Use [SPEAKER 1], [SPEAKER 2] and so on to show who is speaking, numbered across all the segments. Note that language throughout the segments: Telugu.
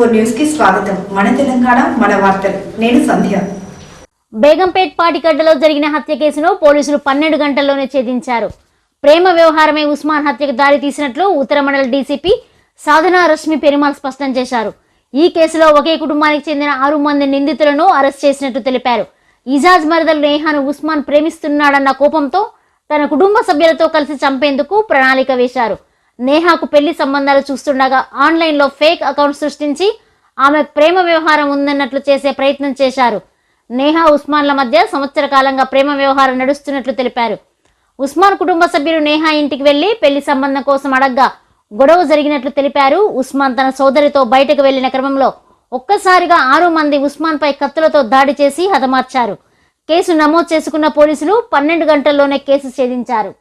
[SPEAKER 1] M4 న్యూస్ కి స్వాగతం. మన తెలంగాణ మన వార్తలు. నేను సంధ్య.
[SPEAKER 2] బేగంపేట్ పాటిగడ్డలో జరిగిన హత్య కేసును పోలీసులు 12 గంటల్లోనే ఛేదించారు. ప్రేమ వ్యవహారమే ఉస్మాన్ హత్యకు దారి తీసినట్లు ఉత్తర మండల డీసీపీ సాధనా రశ్మి పెరుమాల్ స్పష్టం చేశారు. ఈ కేసులో ఒకే కుటుంబానికి చెందిన 6 మంది నిందితులను అరెస్ట్ చేసినట్టు తెలిపారు. ఇజాజ్ మరదలు నేహాను ఉస్మాన్ ప్రేమిస్తున్నాడన్న కోపంతో తన కుటుంబ సభ్యులతో కలిసి చంపేందుకు ప్రణాళిక వేశారు. నేహాకు పెళ్లి సంబంధాలు చూస్తుండగా ఆన్లైన్లో ఫేక్ అకౌంట్ సృష్టించి ఆమె ప్రేమ వ్యవహారం ఉందన్నట్లు చేసే ప్రయత్నం చేశారు. నేహా ఉస్మాన్ల మధ్య సంవత్సర కాలంగా ప్రేమ వ్యవహారం నడుస్తున్నట్లు తెలిపారు. ఉస్మాన్ కుటుంబ సభ్యులు నేహా ఇంటికి వెళ్లి పెళ్లి సంబంధం కోసం అడగ్గా గొడవ జరిగినట్లు తెలిపారు. ఉస్మాన్ తన సోదరితో బయటకు వెళ్లిన క్రమంలో ఒక్కసారిగా 6 మంది ఉస్మాన్ పై కత్తులతో దాడి చేసి హతమార్చారు. కేసు నమోదు చేసుకున్న పోలీసులు 12 గంటల్లోనే కేసు ఛేదించారు.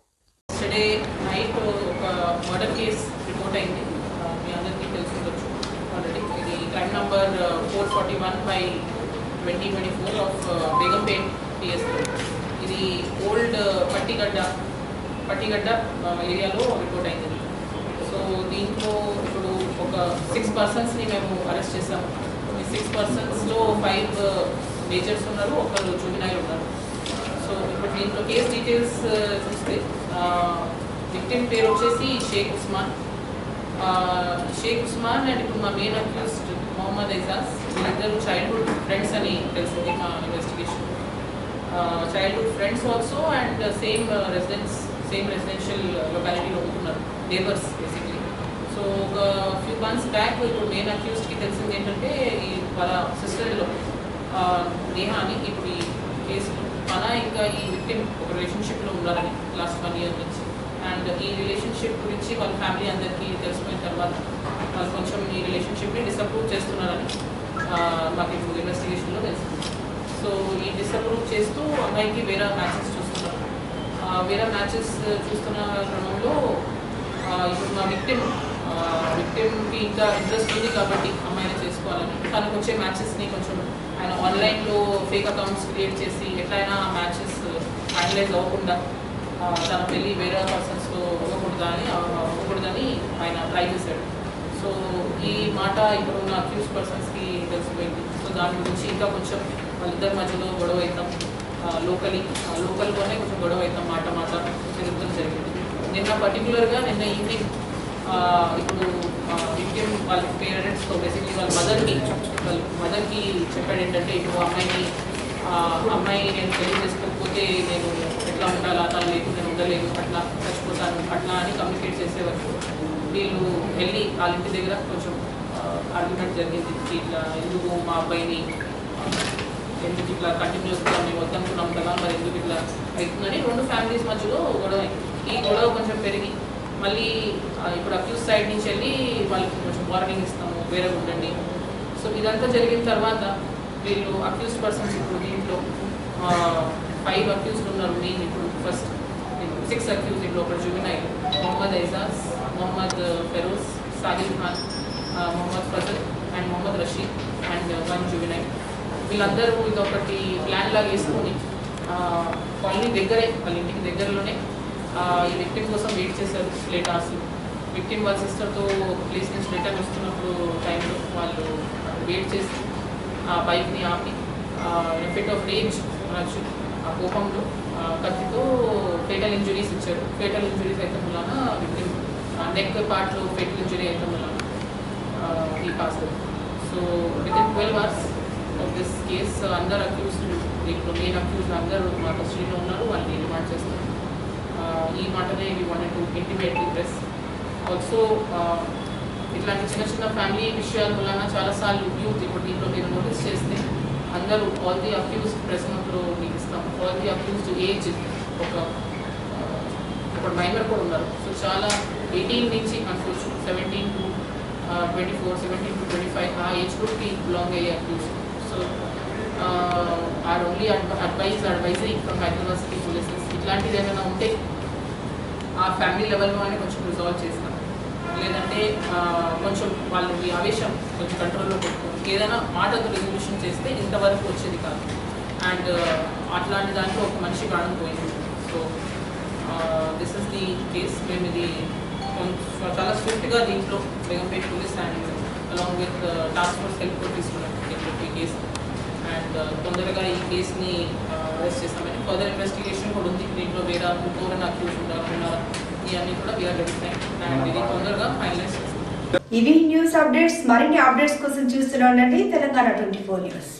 [SPEAKER 3] Number 441 by 2024 of Begumpet PSP. ఇది ఓల్డ్ పట్టిగడ్డ ఏరియాలో రిపోర్ట్ అయింది. సో దీంట్లో ఇప్పుడు ఒక 6 పర్సన్స్ని మేము అరెస్ట్ చేసాము. ఈ 6 పర్సన్స్లో 5 మేజర్స్ ఉన్నారు, ఒకరు జూనియర్ ఉన్నారు. సో ఇప్పుడు దీంట్లో కేస్ డీటెయిల్స్ చూస్తే విక్టిమ్ పేరు వచ్చేసి షేక్ ఉస్మాన్ అండ్ ఇప్పుడు మా మెయిన్ అక్యూస్డ్ మొహమ్మద్ ఇజాజ్. వీళ్ళిద్దరు చైల్డ్హుడ్ ఫ్రెండ్స్ అని తెలిసింది మా ఇన్వెస్టిగేషన్. Childhood friends also and same residential లొకాలిటీలో ఉంటున్నారు, నేబర్స్ బేసిక్లీ. సో ఒక ఫ్యూ మంత్స్ బ్యాక్ ఇప్పుడు మెయిన్ అక్యూస్డ్కి తెలిసింది ఏంటంటే ఈ వాళ్ళ సిస్టర్లో నేహా అని ఇప్పుడు ఈ కేసులో ఇంకా ఈ విక్టిమ్ ఒక రిలేషన్షిప్లో ఉన్నారని లాస్ట్ 1 year నుంచి. అండ్ ఈ రిలేషన్షిప్ గురించి వాళ్ళ ఫ్యామిలీ అందరికీ తెలిసిపోయిన తర్వాత వాళ్ళు కొంచెం ఈ రిలేషన్షిప్ని డిసప్రూవ్ చేస్తున్నారని మాకు ఇప్పుడు ఇన్వెస్టిగేషన్లో తెలిసింది. సో ఈ డిసప్రూవ్ చేస్తూ అమ్మాయికి వేరే మ్యాచెస్ చూస్తున్నారు. వేరే మ్యాచెస్ చూస్తున్న క్రమంలో ఇప్పుడు మా విక్టిమ్కి ఇంకా ఇంట్రెస్ట్ ఉంది కాబట్టి అమ్మాయిని చేసుకోవాలని తనకు వచ్చే మ్యాచెస్ని కొంచెం ఆయన ఆన్లైన్లో ఫేక్ అకౌంట్స్ క్రియేట్ చేసి ఎట్లయినా మ్యాచెస్ ఫైనలైజ్ అవ్వకుండా తన పెళ్ళి వేరే పర్సన్స్తో అవ్వకూడదని ఆయన ట్రై చేశాడు. సో ఈ మాట ఇప్పుడు ఉన్న అక్యూజ్ పర్సన్స్కి తెలిసిపోయింది. సో దాని గురించి ఇంకా కొంచెం వాళ్ళిద్దరి మధ్యలో గొడవ అవుతాం, లోకల్లోనే కొంచెం గొడవ అవుతాం, మాట జరుగుతుంది జరిగింది. నిన్న ఈవినింగ్ ఇప్పుడు విక్టిమ్ వాళ్ళ పేరెంట్స్తో బేసిక్లీ వాళ్ళ మదర్కి చెప్పాడు ఏంటంటే ఇప్పుడు అమ్మాయి నేను పెళ్లి చేసుకోకపోతే నేను ఎట్లా ఉండాలా, తను లేకుండా నేను ఉండలేదు, అట్లా చచ్చిపోతాను అట్లా అని కమ్యూనికేట్ చేసేవారు. వీళ్ళు వెళ్ళి వాళ్ళ ఇంటి దగ్గర కొంచెం ఆర్గ్యుమెంట్ జరిగింది. ఇట్లా ఎందుకు మా అబ్బాయిని ఎందుకు ఇట్లా కంటిన్యూస్గా మేము వద్దనుకున్నాం కదా, మరి ఎందుకు ఇట్లా అవుతుందని 2 ఫ్యామిలీస్ మధ్యలో గొడవ. ఈ గొడవ కొంచెం పెరిగి మళ్ళీ ఇప్పుడు అక్యూజ్ సైడ్ నుంచి వెళ్ళి వాళ్ళకి కొంచెం వార్నింగ్ ఇస్తాము, వేరే ఉండండి. సో ఇదంతా జరిగిన తర్వాత వీళ్ళు అక్యూజ్డ్ పర్సన్స్ ఇప్పుడు దీంట్లో 5 అక్యూజ్డ్ ఉన్నారు. మెయిన్ ఇప్పుడు ఫస్ట్ 6 అక్యూజ్డ్. ఇప్పుడు ఒకటి juvenile Mohammed Ijaz, Mohammed Feroz, Sahil Khan, Mohammed Fazal and Mohammed Rasheed and 1 juvenile. వీళ్ళందరూ ఇదొకటి ప్లాన్ లాగా వేసుకొని కాలనీ దగ్గరే, వాళ్ళ ఇంటికి దగ్గరలోనే ఈ విక్టిమ్ కోసం వెయిట్ చేశారు లేట్ అవర్స్లో. విక్టిమ్ వాళ్ళ సిస్టర్తో ప్లేస్ నుంచి రిటర్న్ వస్తున్నప్పుడు టైంలో వాళ్ళు వెయిట్ చేసి ఆ బైక్ని ఆపి ఫిట్ ఆఫ్ రేంజ్ అనొచ్చు, ఆ కోపంలో కత్తితో ఫేటల్ ఇంజురీస్ ఇచ్చారు. ఫేటల్ ఇంజురీస్ అయితే వలన విక్టిమ్ నెక్ పార్ట్లో ఫేటల్ ఇంజురీ అయితే వలన ఈ pass. So within 12 hours of this case అందరు అక్యూజ్డ్, ఇప్పుడు మెయిన్ అక్యూజ్డ్ అందరూ మా కస్టడీలో ఉన్నారు. వాళ్ళని రిమాండ్ చేస్తారు. ఈ మాటనే we wanted to intimate the press. Also ఇట్లాంటి చిన్న ఫ్యామిలీ విషయాల వలన చాలాసార్లు యూత్ ఇప్పుడు దీంట్లో మీరు నోటీస్ చేస్తే అందరూ ఆల్ ది అక్యూజ్డ్ ప్రెస్ నోట్లో మీకు ఇస్తాం. ఆల్ ది అక్యూజ్డ్ ఏజ్ ఒక మైనర్ కూడా ఉన్నారు. సో చాలా 18 నుంచి అనుకోవచ్చు 17 to 24, 17 to 25 ఆ ఏజ్ గ్రూప్కి బిలాంగ్ అయ్యే accuse. So our only advisory from Hyderabad city polices. ఇట్లాంటిది ఏమైనా ఉంటే ఆ ఫ్యామిలీ లెవెల్లోనే కొంచెం రిజాల్వ్ చేస్తాం, లేదంటే కొంచెం వాళ్ళని ఆవేశం కొంచెం కంట్రోల్లో పెట్టుకోండి. ఏదైనా మాటతో రెజల్యూషన్ చేస్తే ఇంతవరకు వచ్చేది కాదు. అండ్ అట్లాంటి దాంట్లో ఒక మనిషి ప్రాణం పోయింది. So this is the case. మేము ఇది చాలా స్విఫ్ట్గా దీంట్లో Begumpet police and along with task force help కూడా తీసుకున్నాం ఈ కేసు. అండ్ తొందరగా ఈ కేసుని అరెస్ట్ చేస్తామని ఫర్దర్ ఇన్వెస్టిగేషన్ కూడా ఉంది. దీంట్లో వేరే ఇంకోరైనా అక్యూజ్ ఉన్నారా ఇవన్నీ కూడా వీఆర్ వెరిఫైయింగ్ అండ్ ఇది తొందరగా ఫైనలైజ్ చేస్తాం.
[SPEAKER 1] ఇవి న్యూస్ అప్డేట్స్. మరిన్ని అప్డేట్స్ కోసం చూస్తూనే ఉండండి తెలంగాణ 24 న్యూస్.